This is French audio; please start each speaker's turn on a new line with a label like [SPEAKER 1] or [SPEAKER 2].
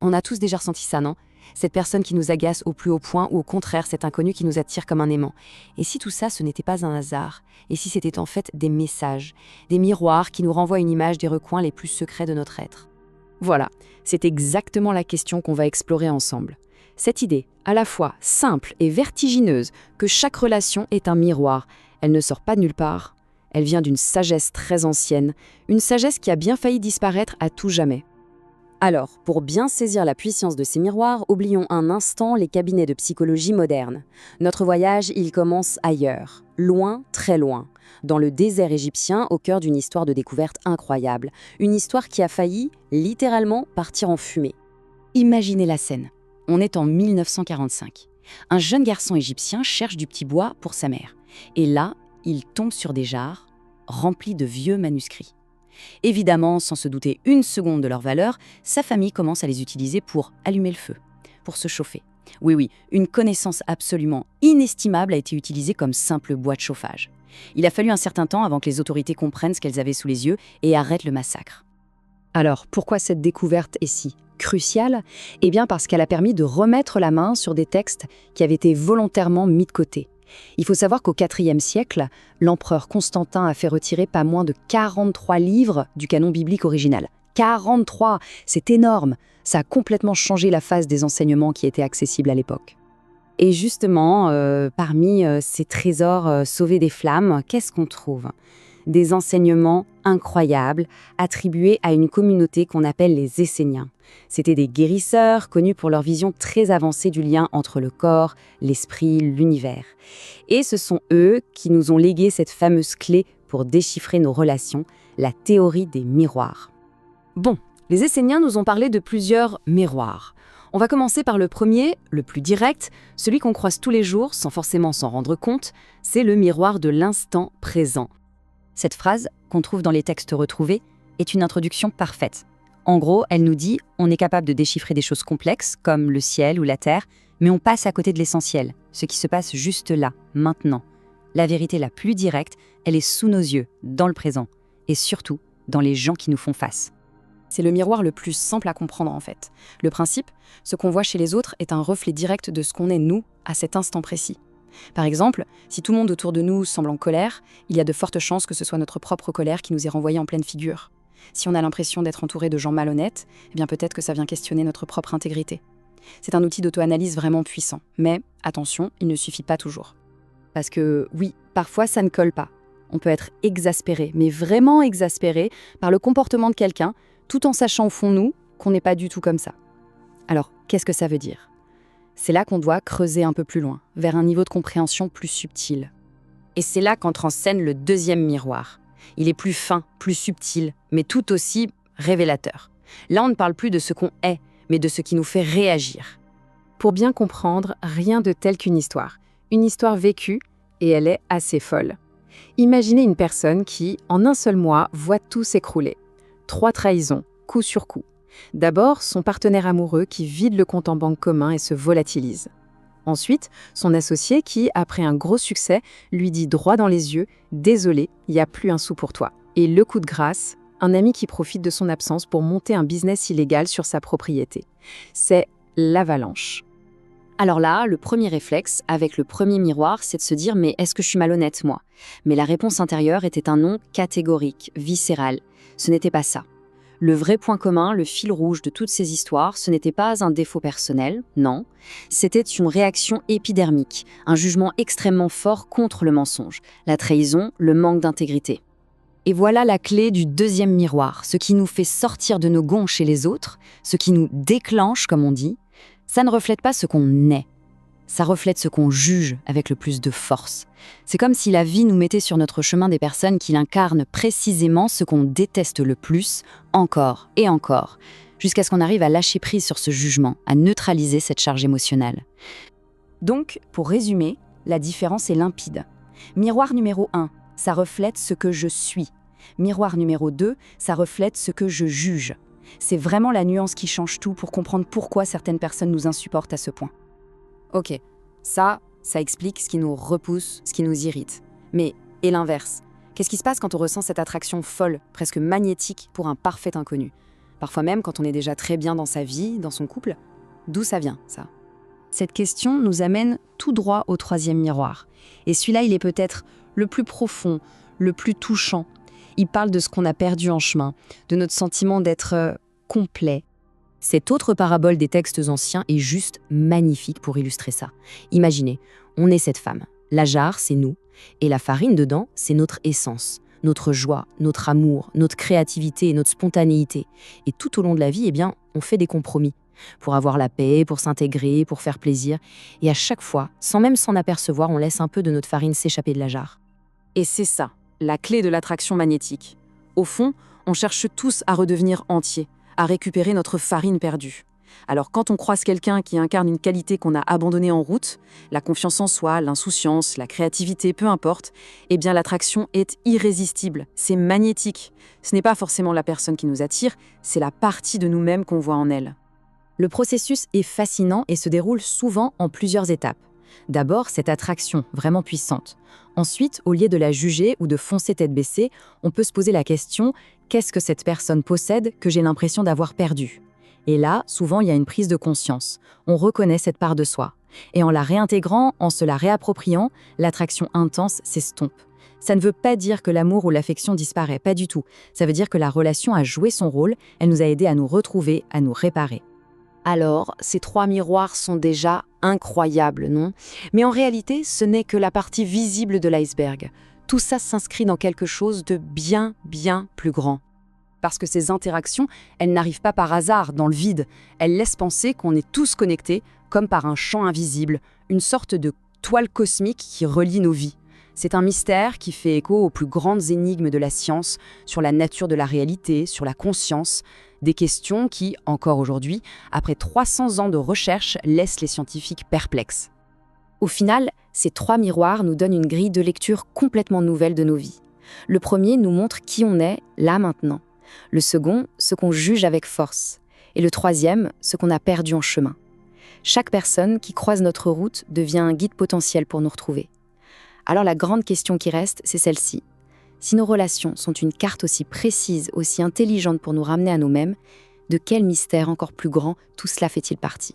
[SPEAKER 1] On a tous déjà ressenti ça, non? Cette personne qui nous agace au plus haut point ou au contraire cet inconnu qui nous attire comme un aimant. Et si tout ça, ce n'était pas un hasard? Et si c'était en fait des messages, des miroirs qui nous renvoient une image des recoins les plus secrets de notre être? Voilà, c'est exactement la question qu'on va explorer ensemble. Cette idée, à la fois simple et vertigineuse, que chaque relation est un miroir, elle ne sort pas de nulle part. Elle vient d'une sagesse très ancienne, une sagesse qui a bien failli disparaître à tout jamais. Alors, pour bien saisir la puissance de ces miroirs, oublions un instant les cabinets de psychologie moderne. Notre voyage, il commence ailleurs, loin, très loin, dans le désert égyptien, au cœur d'une histoire de découverte incroyable, une histoire qui a failli, littéralement, partir en fumée. Imaginez la scène. On est en 1945. Un jeune garçon égyptien cherche du petit bois pour sa mère. Et là, il tombe sur des jarres remplis de vieux manuscrits. Évidemment, sans se douter une seconde de leur valeur, sa famille commence à les utiliser pour allumer le feu, pour se chauffer. Oui, une connaissance absolument inestimable a été utilisée comme simple bois de chauffage. Il a fallu un certain temps avant que les autorités comprennent ce qu'elles avaient sous les yeux et arrêtent le massacre. Alors, pourquoi cette découverte est si cruciale? Eh bien parce qu'elle a permis de remettre la main sur des textes qui avaient été volontairement mis de côté. Il faut savoir qu'au IVe siècle, l'empereur Constantin a fait retirer pas moins de 43 livres du canon biblique original. 43, c'est énorme. Ça a complètement changé la face des enseignements qui étaient accessibles à l'époque. Et justement, parmi ces trésors sauvés des flammes, qu'est-ce qu'on trouve? Des enseignements incroyables attribués à une communauté qu'on appelle les Esséniens. C'étaient des guérisseurs connus pour leur vision très avancée du lien entre le corps, l'esprit, l'univers. Et ce sont eux qui nous ont légué cette fameuse clé pour déchiffrer nos relations, la théorie des miroirs. Bon, les Esséniens nous ont parlé de plusieurs miroirs. On va commencer par le premier, le plus direct, celui qu'on croise tous les jours sans forcément s'en rendre compte, c'est le miroir de l'instant présent. Cette phrase, qu'on trouve dans les textes retrouvés, est une introduction parfaite. En gros, elle nous dit on est capable de déchiffrer des choses complexes, comme le ciel ou la terre, mais on passe à côté de l'essentiel, ce qui se passe juste là, maintenant. La vérité la plus directe, elle est sous nos yeux, dans le présent, et surtout dans les gens qui nous font face. C'est le miroir le plus simple à comprendre en fait. Le principe, ce qu'on voit chez les autres est un reflet direct de ce qu'on est nous à cet instant précis. Par exemple, si tout le monde autour de nous semble en colère, il y a de fortes chances que ce soit notre propre colère qui nous est renvoyée en pleine figure. Si on a l'impression d'être entouré de gens malhonnêtes, eh bien peut-être que ça vient questionner notre propre intégrité. C'est un outil d'auto-analyse vraiment puissant, mais attention, il ne suffit pas toujours. Parce que oui, parfois ça ne colle pas. On peut être exaspéré, mais vraiment exaspéré par le comportement de quelqu'un, tout en sachant au fond nous qu'on n'est pas du tout comme ça. Alors, qu'est-ce que ça veut dire ? C'est là qu'on doit creuser un peu plus loin, vers un niveau de compréhension plus subtil. Et c'est là qu'entre en scène le deuxième miroir. Il est plus fin, plus subtil, mais tout aussi révélateur. Là, on ne parle plus de ce qu'on est, mais de ce qui nous fait réagir. Pour bien comprendre, rien de tel qu'une histoire. Une histoire vécue, et elle est assez folle. Imaginez une personne qui, en un seul mois, voit tout s'écrouler. 3 trahisons, coup sur coup. D'abord, son partenaire amoureux qui vide le compte en banque commun et se volatilise. Ensuite, son associé qui, après un gros succès, lui dit droit dans les yeux « Désolé, il n'y a plus un sou pour toi ». Et le coup de grâce, un ami qui profite de son absence pour monter un business illégal sur sa propriété. C'est l'avalanche. Alors là, le premier réflexe, avec le premier miroir, c'est de se dire « Mais est-ce que je suis malhonnête, moi ?» Mais la réponse intérieure était un non catégorique, viscéral. Ce n'était pas ça. Le vrai point commun, le fil rouge de toutes ces histoires, ce n'était pas un défaut personnel, non. C'était une réaction épidermique, un jugement extrêmement fort contre le mensonge, la trahison, le manque d'intégrité. Et voilà la clé du deuxième miroir, ce qui nous fait sortir de nos gonds chez les autres, ce qui nous déclenche, comme on dit. Ça ne reflète pas ce qu'on est. Ça reflète ce qu'on juge avec le plus de force. C'est comme si la vie nous mettait sur notre chemin des personnes qui incarnent précisément ce qu'on déteste le plus, encore et encore, jusqu'à ce qu'on arrive à lâcher prise sur ce jugement, à neutraliser cette charge émotionnelle. Donc, pour résumer, la différence est limpide. Miroir numéro 1, ça reflète ce que je suis. Miroir numéro 2, ça reflète ce que je juge. C'est vraiment la nuance qui change tout pour comprendre pourquoi certaines personnes nous insupportent à ce point. Ok, ça explique ce qui nous repousse, ce qui nous irrite. Mais, et l'inverse? Qu'est-ce qui se passe quand on ressent cette attraction folle, presque magnétique, pour un parfait inconnu? parfois même quand on est déjà très bien dans sa vie, dans son couple. D'où ça vient, ça? Cette question nous amène tout droit au troisième miroir. Et celui-là, il est peut-être le plus profond, le plus touchant. Il parle de ce qu'on a perdu en chemin, de notre sentiment d'être complet. Cette autre parabole des textes anciens est juste magnifique pour illustrer ça. Imaginez, on est cette femme. La jarre, c'est nous. Et la farine dedans, c'est notre essence, notre joie, notre amour, notre créativité et notre spontanéité. Et tout au long de la vie, on fait des compromis. Pour avoir la paix, pour s'intégrer, pour faire plaisir. Et à chaque fois, sans même s'en apercevoir, on laisse un peu de notre farine s'échapper de la jarre.
[SPEAKER 2] Et c'est ça, la clé de l'attraction magnétique. Au fond, on cherche tous à redevenir entiers, à récupérer notre farine perdue. Alors quand on croise quelqu'un qui incarne une qualité qu'on a abandonnée en route, la confiance en soi, l'insouciance, la créativité, peu importe, l'attraction est irrésistible, c'est magnétique. Ce n'est pas forcément la personne qui nous attire, c'est la partie de nous-mêmes qu'on voit en elle.
[SPEAKER 1] Le processus est fascinant et se déroule souvent en plusieurs étapes. D'abord, cette attraction vraiment puissante. Ensuite, au lieu de la juger ou de foncer tête baissée, on peut se poser la question « qu'est-ce que cette personne possède que j'ai l'impression d'avoir perdu ?» Et là, souvent, il y a une prise de conscience. On reconnaît cette part de soi. Et en la réintégrant, en se la réappropriant, l'attraction intense s'estompe. Ça ne veut pas dire que l'amour ou l'affection disparaît, pas du tout. Ça veut dire que la relation a joué son rôle, elle nous a aidés à nous retrouver, à nous réparer. Alors, ces 3 miroirs sont déjà incroyables, non? Mais en réalité, ce n'est que la partie visible de l'iceberg. Tout ça s'inscrit dans quelque chose de bien, bien plus grand. Parce que ces interactions, elles n'arrivent pas par hasard, dans le vide. Elles laissent penser qu'on est tous connectés, comme par un champ invisible, une sorte de toile cosmique qui relie nos vies. C'est un mystère qui fait écho aux plus grandes énigmes de la science, sur la nature de la réalité, sur la conscience, des questions qui, encore aujourd'hui, après 300 ans de recherche, laissent les scientifiques perplexes. Au final, ces 3 miroirs nous donnent une grille de lecture complètement nouvelle de nos vies. Le premier nous montre qui on est, là maintenant. Le second, ce qu'on juge avec force. Et le troisième, ce qu'on a perdu en chemin. Chaque personne qui croise notre route devient un guide potentiel pour nous retrouver. Alors la grande question qui reste, c'est celle-ci. Si nos relations sont une carte aussi précise, aussi intelligente pour nous ramener à nous-mêmes, de quel mystère encore plus grand tout cela fait-il partie ?